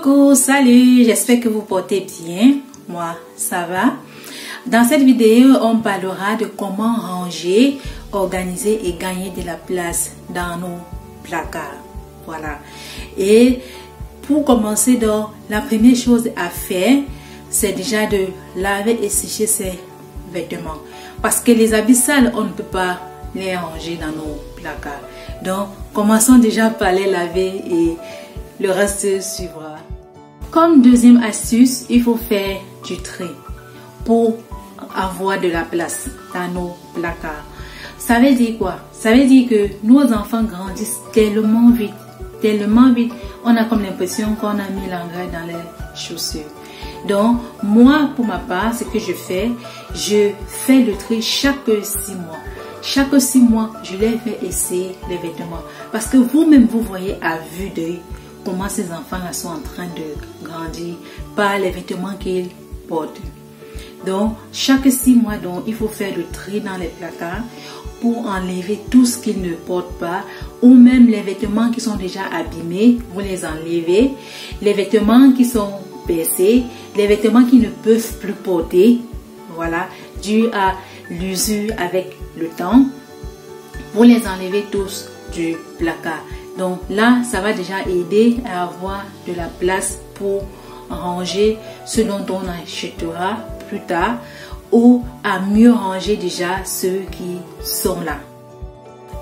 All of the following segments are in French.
Coucou, salut, j'espère que vous portez bien. Moi, ça va. Dans cette vidéo, on parlera de comment ranger, organiser et gagner de la place dans nos placards. Voilà. Et pour commencer, donc, la première chose à faire, c'est déjà de laver et sécher ses vêtements. Parce que les habits sales, on ne peut pas les ranger dans nos placards. Donc, commençons déjà par les laver et le reste suivra. Comme deuxième astuce, il faut faire du tri pour avoir de la place dans nos placards. Ça veut dire quoi? Ça veut dire que nos enfants grandissent tellement vite, on a comme l'impression qu'on a mis l'engrais dans les chaussures. Donc, moi, pour ma part, ce que je fais le tri chaque 6 mois. Chaque 6 mois, je les fais essayer les vêtements. Parce que vous-même, vous voyez à vue d'œil comment ces enfants-là sont en train de grandir par les vêtements qu'ils portent. Donc, chaque 6 mois, donc, il faut faire le tri dans les placards pour enlever tout ce qu'ils ne portent pas, ou même les vêtements qui sont déjà abîmés, vous les enlevez. Les vêtements qui sont baissés, les vêtements qui ne peuvent plus porter, voilà, dû à l'usure avec le temps, vous les enlevez tous du placard. Donc là, ça va déjà aider à avoir de la place pour ranger ce dont on achètera plus tard ou à mieux ranger déjà ceux qui sont là.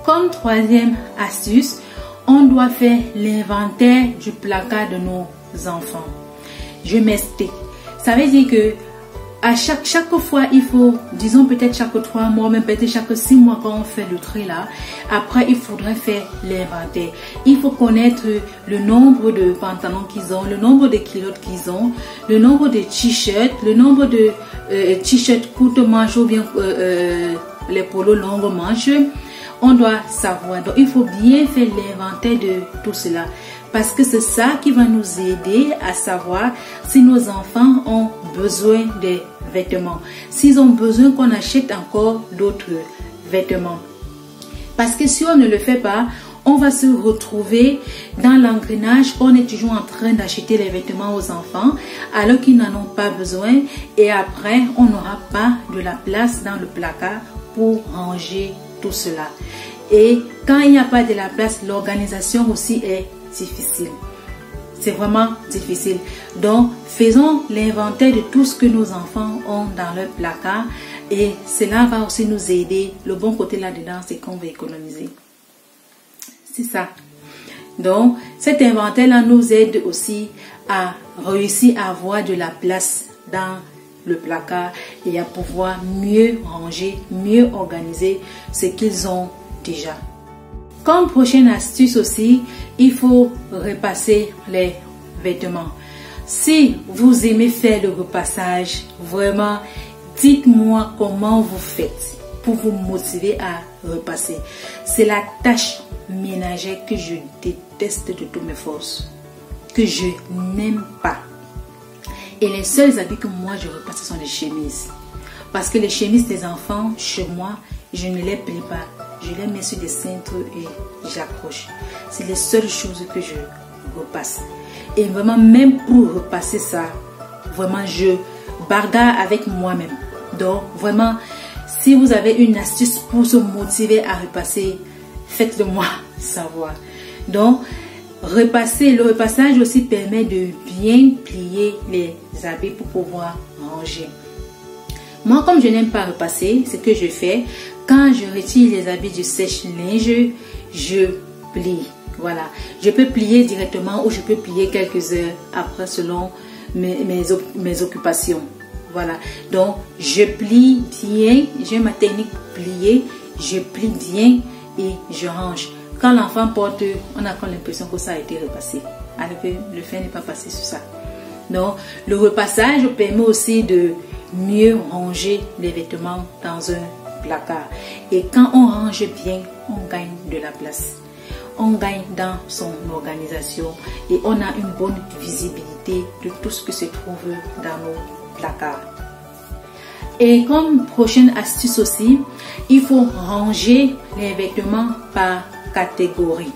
Comme troisième astuce, on doit faire l'inventaire du placard de nos enfants. Je m'explique. Ça veut dire que à chaque fois, il faut, disons peut-être chaque 3 mois, même peut-être chaque 6 mois quand on fait le tri là. Après, il faudrait faire l'inventaire. Il faut connaître le nombre de pantalons qu'ils ont, le nombre de culottes qu'ils ont, le nombre de t-shirts, le nombre de t-shirts courtes manches ou bien les polos longues manches. On doit savoir. Donc, il faut bien faire l'inventaire de tout cela. Parce que c'est ça qui va nous aider à savoir si nos enfants ont besoin des vêtements. S'ils ont besoin qu'on achète encore d'autres vêtements. Parce que si on ne le fait pas, on va se retrouver dans l'engrenage. On est toujours en train d'acheter les vêtements aux enfants alors qu'ils n'en ont pas besoin. Et après, on n'aura pas de la place dans le placard pour ranger tout cela. Et quand il n'y a pas de la place, l'organisation aussi est difficile. C'est vraiment difficile. Donc, faisons l'inventaire de tout ce que nos enfants ont dans leur placard et cela va aussi nous aider. Le bon côté là-dedans, c'est qu'on va économiser. C'est ça. Donc, cet inventaire-là nous aide aussi à réussir à avoir de la place dans le placard et à pouvoir mieux ranger, mieux organiser ce qu'ils ont déjà. Comme prochaine astuce aussi, il faut repasser les vêtements. Si vous aimez faire le repassage, vraiment, dites-moi comment vous faites pour vous motiver à repasser. C'est la tâche ménagère que je déteste de toutes mes forces, que je n'aime pas. Et les seuls habits que moi je repasse, ce sont les chemises. Parce que les chemises des enfants, chez moi, je ne les plie pas. Je les mets sur des cintres et j'accroche. C'est les seules choses que je repasse. Et vraiment, même pour repasser ça, vraiment, je bagarre avec moi-même. Donc, vraiment, si vous avez une astuce pour se motiver à repasser, faites-le moi savoir. Donc, le repassage aussi permet de bien plier les habits pour pouvoir ranger. Moi, comme je n'aime pas repasser, ce que je fais, quand je retire les habits du sèche-linge, je plie. Voilà. Je peux plier directement ou je peux plier quelques heures après selon mes occupations. Voilà. Donc, je plie bien. J'ai ma technique pliée. Je plie bien et je range. Quand l'enfant porte, on a comme l'impression que ça a été repassé. Alors que le fer n'est pas passé sur ça. Donc, le repassage permet aussi de mieux ranger les vêtements dans un placard. Et quand on range bien, on gagne de la place. On gagne dans son organisation et on a une bonne visibilité de tout ce qui se trouve dans nos placards. Et comme prochaine astuce aussi, il faut ranger les vêtements par catégorie.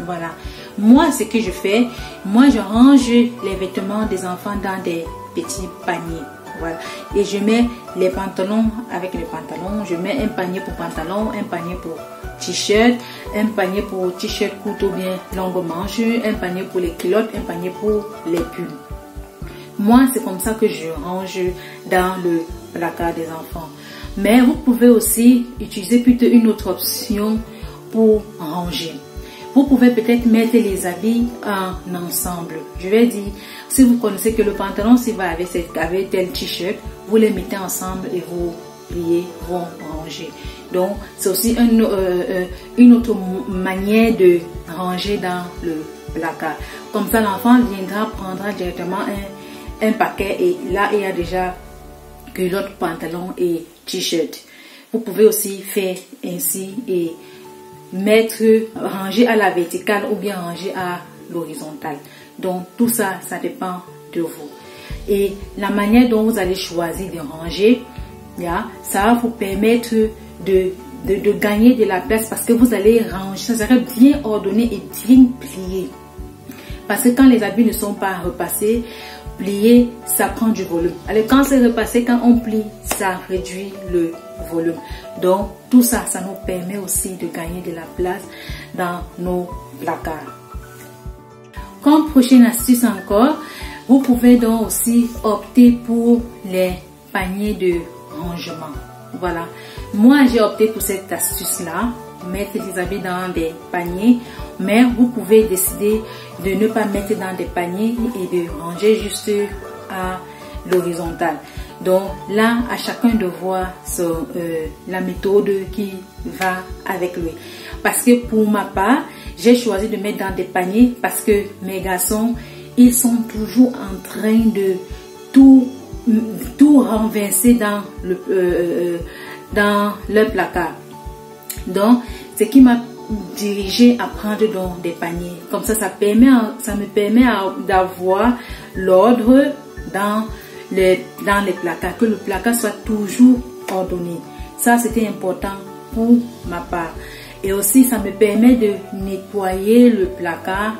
Voilà. Moi, ce que je fais, moi je range les vêtements des enfants dans des petits paniers. Voilà. Et je mets les pantalons avec les pantalons. Je mets un panier pour pantalon, un panier pour t-shirt, un panier pour t-shirt court ou bien longue manche, un panier pour les culottes, un panier pour les pulls. Moi, c'est comme ça que je range dans le placard des enfants. Mais vous pouvez aussi utiliser plutôt une autre option pour ranger. Vous pouvez peut-être mettre les habits en ensemble. Je vais dire, si vous connaissez que le pantalon s'il va avec tel t-shirt, vous les mettez ensemble et vous pliez, vous rangez. Donc, c'est aussi une autre manière de ranger dans le placard. Comme ça, l'enfant viendra, prendra directement un paquet et là, il y a déjà culotte, pantalon et t-shirt. Vous pouvez aussi faire ainsi et ranger à la verticale ou bien ranger à l'horizontale. Donc tout ça, ça dépend de vous. Et la manière dont vous allez choisir de ranger, ça va vous permettre de gagner de la place parce que vous allez ranger, ça sera bien ordonné et bien plié. Parce que quand les habits ne sont pas repassés, plier, ça prend du volume. Alors quand c'est repassé, quand on plie, ça réduit le volume. Donc tout ça, ça nous permet aussi de gagner de la place dans nos placards. Comme prochaine astuce encore, vous pouvez donc aussi opter pour les paniers de rangement. Voilà. Moi, j'ai opté pour cette astuce-là, mettre les habits dans des paniers, mais vous pouvez décider de ne pas mettre dans des paniers et de ranger juste à l'horizontale. Donc là, à chacun de voir la méthode qui va avec lui. Parce que pour ma part, j'ai choisi de mettre dans des paniers parce que mes garçons, ils sont toujours en train de tout renverser dans leur placard. Donc, ce qui m'a dirigé à prendre donc des paniers. Comme ça, ça me permet d'avoir l'ordre dans les placards, que le placard soit toujours ordonné. Ça, c'était important pour ma part. Et aussi, ça me permet de nettoyer le placard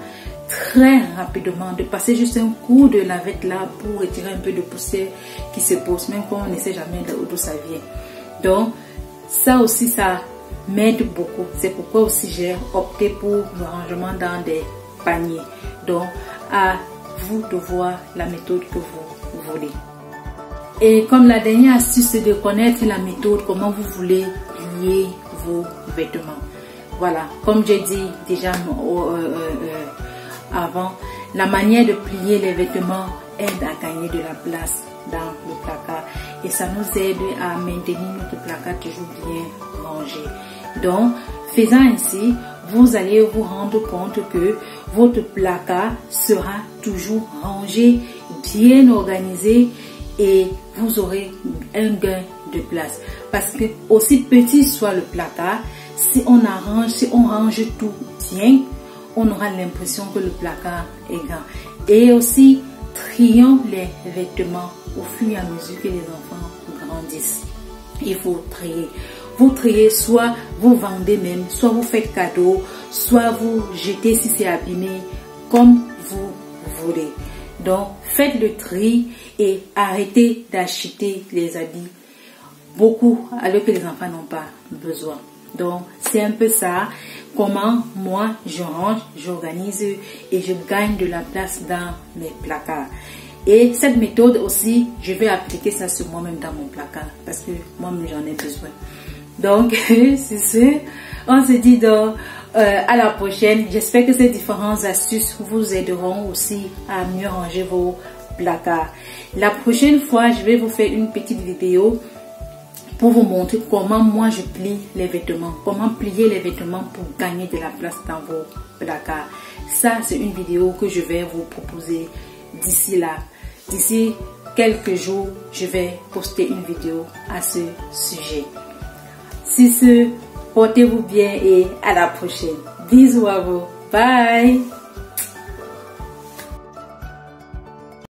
très rapidement, de passer juste un coup de lavette là pour retirer un peu de poussière qui se pose, même quand on ne sait jamais d'où ça vient. Donc, ça aussi, ça m'aide beaucoup. C'est pourquoi aussi j'ai opté pour le rangement dans des paniers. Donc, à vous de voir la méthode que vous voulez. Et comme la dernière astuce, c'est de connaître la méthode, comment vous voulez plier vos vêtements. Voilà, comme j'ai dit déjà avant, la manière de plier les vêtements aide à gagner de la place dans le placard. Et ça nous aide à maintenir notre placard toujours bien rangé. Donc, faisant ainsi, vous allez vous rendre compte que votre placard sera toujours rangé, bien organisé et vous aurez un gain de place. Parce que aussi petit soit le placard, si on range tout bien, on aura l'impression que le placard est grand. Et aussi, trions les vêtements au fur et à mesure que les enfants grandissent. Il faut trier. Vous triez, soit vous vendez même, soit vous faites cadeau, soit vous jetez si c'est abîmé, comme vous voulez. Donc, faites le tri et arrêtez d'acheter les habits beaucoup alors que les enfants n'ont pas besoin. Donc, c'est un peu ça, comment moi je range, j'organise et je gagne de la place dans mes placards. Et cette méthode aussi, je vais appliquer ça sur moi-même dans mon placard parce que moi-même j'en ai besoin. Donc, c'est ça. On se dit donc à la prochaine. J'espère que ces différentes astuces vous aideront aussi à mieux ranger vos placards. La prochaine fois, je vais vous faire une petite vidéo pour vous montrer comment moi je plie les vêtements, comment plier les vêtements pour gagner de la place dans vos placards. Ça, c'est une vidéo que je vais vous proposer d'ici là. D'ici quelques jours, je vais poster une vidéo à ce sujet. Si ce, portez-vous bien et à la prochaine. Bisous à vous. Bye.